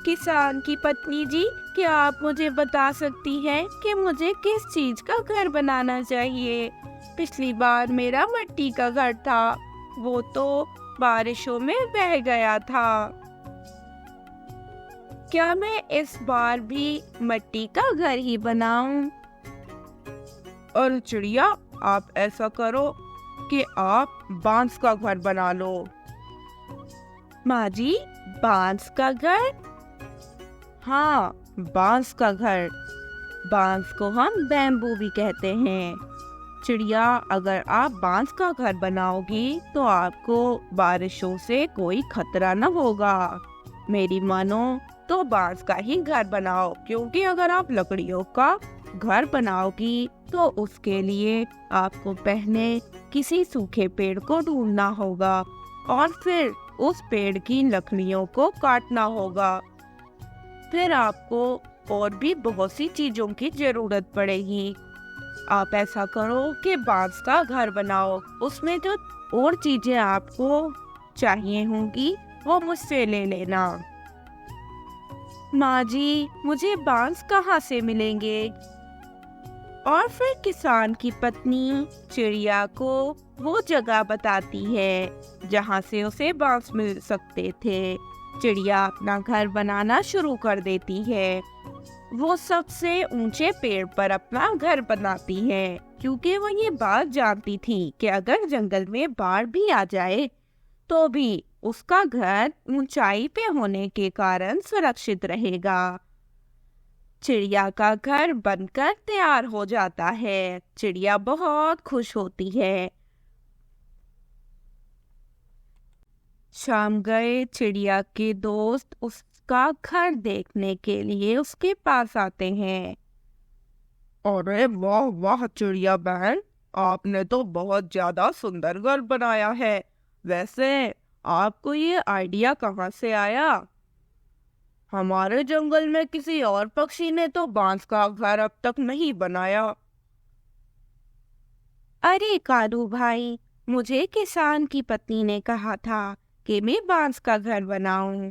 किसान की पत्नी जी, क्या आप मुझे बता सकती हैं कि मुझे किस चीज का घर बनाना चाहिए? पिछली बार मेरा मिट्टी का घर था, वो तो बारिशों में बह गया था। क्या मैं इस बार भी मिट्टी का घर ही बनाऊं? और चिड़िया, आप ऐसा करो कि आप बांस का घर बना लो। माँ जी, बांस का घर? हाँ, बांस का घर। बांस को हम बैम्बू भी कहते हैं। चिड़िया, अगर आप बांस का घर बनाओगी तो आपको बारिशों से कोई खतरा न होगा। मेरी मानो तो बांस का ही घर बनाओ, क्योंकि अगर आप लकड़ियों का घर बनाओगी तो उसके लिए आपको पहले किसी सूखे पेड़ को ढूंढना होगा और फिर उस पेड़ की लकड़ियों को काटना होगा। फिर आपको और भी बहुत सी चीजों की जरूरत पड़ेगी। आप ऐसा करो कि बांस का घर बनाओ, उसमें जो और चीजें आपको चाहिए होंगी वो मुझसे ले लेना। माँ जी, मुझे बांस कहाँ से मिलेंगे? और फिर किसान की पत्नी चिड़िया को वो जगह बताती है जहाँ से उसे बांस मिल सकते थे। चिड़िया अपना घर बनाना शुरू कर देती है। वो सबसे ऊंचे पेड़ पर अपना घर बनाती है, क्योंकि वो ये बात जानती थी कि अगर जंगल में बाढ़ भी आ जाए तो भी उसका घर ऊंचाई पे होने के कारण सुरक्षित रहेगा। चिड़िया का घर बनकर तैयार हो जाता है। चिड़िया बहुत खुश होती है। शाम गए, चिड़िया के दोस्त उसका घर देखने के लिए उसके पास आते हैं। अरे वाह वाह चिड़िया बहन, आपने तो बहुत ज्यादा सुंदर घर बनाया है। वैसे आपको ये आइडिया कहाँ से आया? हमारे जंगल में किसी और पक्षी ने तो बांस का घर अब तक नहीं बनाया। अरे कालू भाई, मुझे किसान की पत्नी ने कहा था कि मैं बांस का घर बनाऊं।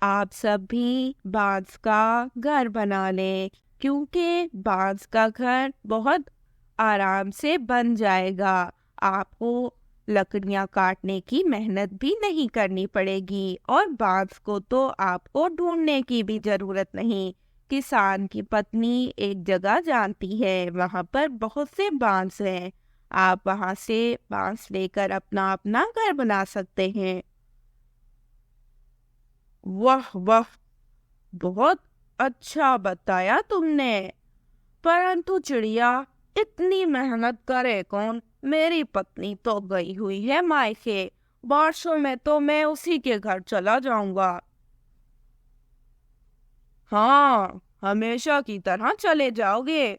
आप सब भी बांस का घर बना लें, क्योंकि बांस का घर बहुत आराम से बन जाएगा। आपको लकड़ियां काटने की मेहनत भी नहीं करनी पड़ेगी और बांस को तो आपको ढूंढने की भी जरूरत नहीं। किसान की पत्नी एक जगह जानती है, वहां पर बहुत से बांस हैं। आप वहां से बांस लेकर अपना अपना घर बना सकते हैं। वाह वाह, बहुत अच्छा बताया तुमने। परंतु चिड़िया, इतनी मेहनत करे कौन? मेरी पत्नी तो गई हुई है मायके। बारिशों में तो मैं उसी के घर चला जाऊंगा। हाँ, हमेशा की तरह चले जाओगे।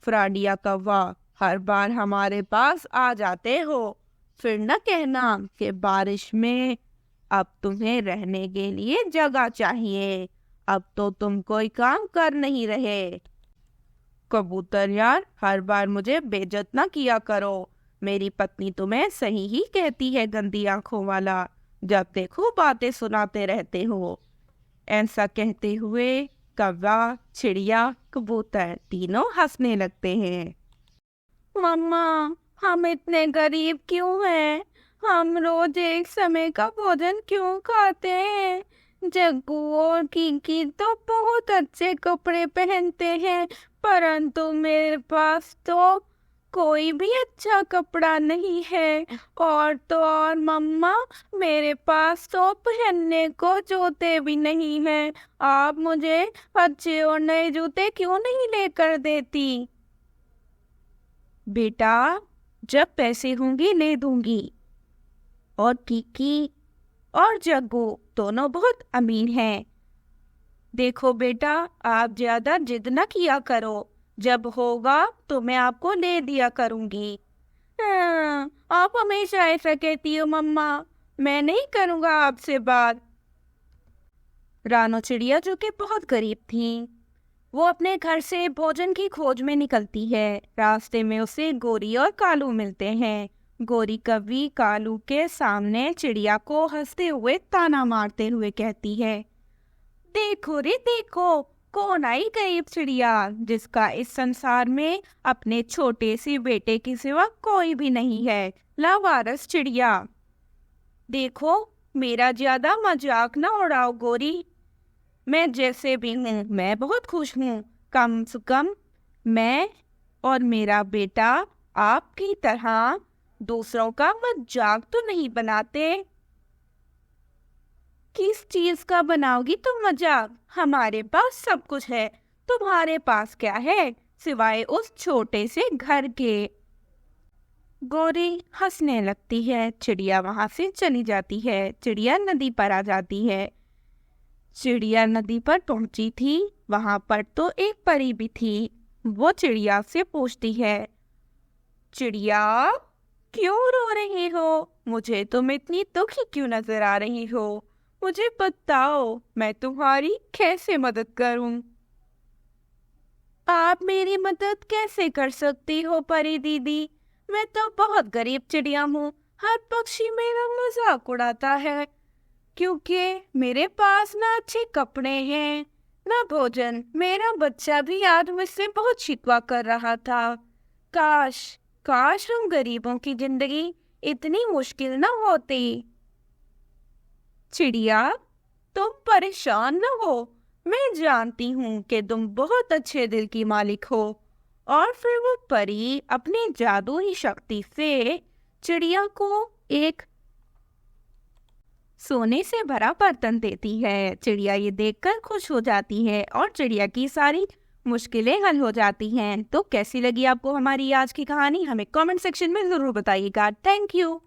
फ्राडिया कौवा, हर बार हमारे पास आ जाते हो। फिर न कहना कि बारिश में अब तुम्हें रहने के लिए जगह चाहिए। अब तो तुम कोई काम कर नहीं रहे। कबूतर यार, हर बार मुझे बेइज्जत ना किया करो। मेरी पत्नी तुम्हें सही ही कहती है, गंदी आंखों वाला। जब देखो बातें सुनाते रहते हो। ऐसा कहते हुए कौवा, चिड़िया, कबूतर तीनों हंसने लगते हैं। मम्मा, हम इतने गरीब क्यों हैं? हम रोज एक समय का भोजन क्यों खाते हैं? जग्गू और किकी तो बहुत अच्छे कपड़े पहनते हैं, परंतु मेरे पास तो कोई भी अच्छा कपड़ा नहीं है। और तो और मम्मा, मेरे पास तो पहनने को जूते भी नहीं हैं। आप मुझे अच्छे और नए जूते क्यों नहीं लेकर देती? बेटा, जब पैसे होंगे ले दूंगी। और किकी और जग्गू दोनों बहुत अमीर हैं। देखो बेटा, आप ज्यादा जिद न किया करो। जब होगा तो मैं आपको ले दिया करूंगी। हाँ, आप हमेशा ऐसा कहती हो मम्मा। मैं नहीं करूंगा आपसे बात। रानो चिड़िया, जो कि बहुत गरीब थी, वो अपने घर से भोजन की खोज में निकलती है। रास्ते में उसे गोरी और कालू मिलते हैं। गोरी कभी कालू के सामने चिड़िया को हंसते हुए ताना मारते हुए कहती है, देखो रे देखो, कौन आई गरीब चिड़िया जिसका इस संसार में अपने छोटे से बेटे के सिवा कोई भी नहीं है। लावारस चिड़िया। देखो, मेरा ज्यादा मजाक ना उड़ाओ गोरी। मैं जैसे भी हूँ मैं बहुत खुश हूँ। कम से कम मैं और मेरा बेटा आपकी तरह दूसरों का मजाक तो नहीं बनाते। किस चीज का बनाओगी तुम मजाक? हमारे पास सब कुछ है, तुम्हारे पास क्या है सिवाय उस छोटे से घर के। गोरी हंसने लगती है। चिड़िया वहां से चली जाती है। चिड़िया नदी पर आ जाती है। चिड़िया नदी पर पहुंची थी, वहां पर तो एक परी भी थी। वो चिड़िया से पूछती है, चिड़िया क्यों रो रही हो? मुझे तुम इतनी दुखी क्यों नजर आ रही हो? मुझे बताओ, मैं तुम्हारी कैसे मदद करूं? आप मेरी मदद कैसे कर सकती हो परी दीदी? मैं तो बहुत गरीब चिड़िया हूँ। हर पक्षी मेरा मजाक उड़ाता है क्योंकि मेरे पास ना अच्छे कपड़े हैं ना भोजन। मेरा बच्चा भी आज मुझसे बहुत शिकवा कर रहा था। काश काश हम गरीबों की जिंदगी इतनी मुश्किल ना होती। चिड़िया, तुम परेशान न हो। मैं जानती हूँ कि तुम बहुत अच्छे दिल की मालिक हो। और फिर वो परी अपनी जादुई शक्ति से चिड़िया को एक सोने से भरा बर्तन देती है। चिड़िया ये देखकर खुश हो जाती है और चिड़िया की सारी मुश्किलें हल हो जाती हैं। तो कैसी लगी आपको हमारी आज की कहानी? हमें कमेंट सेक्शन में जरूर बताइएगा। Thank you.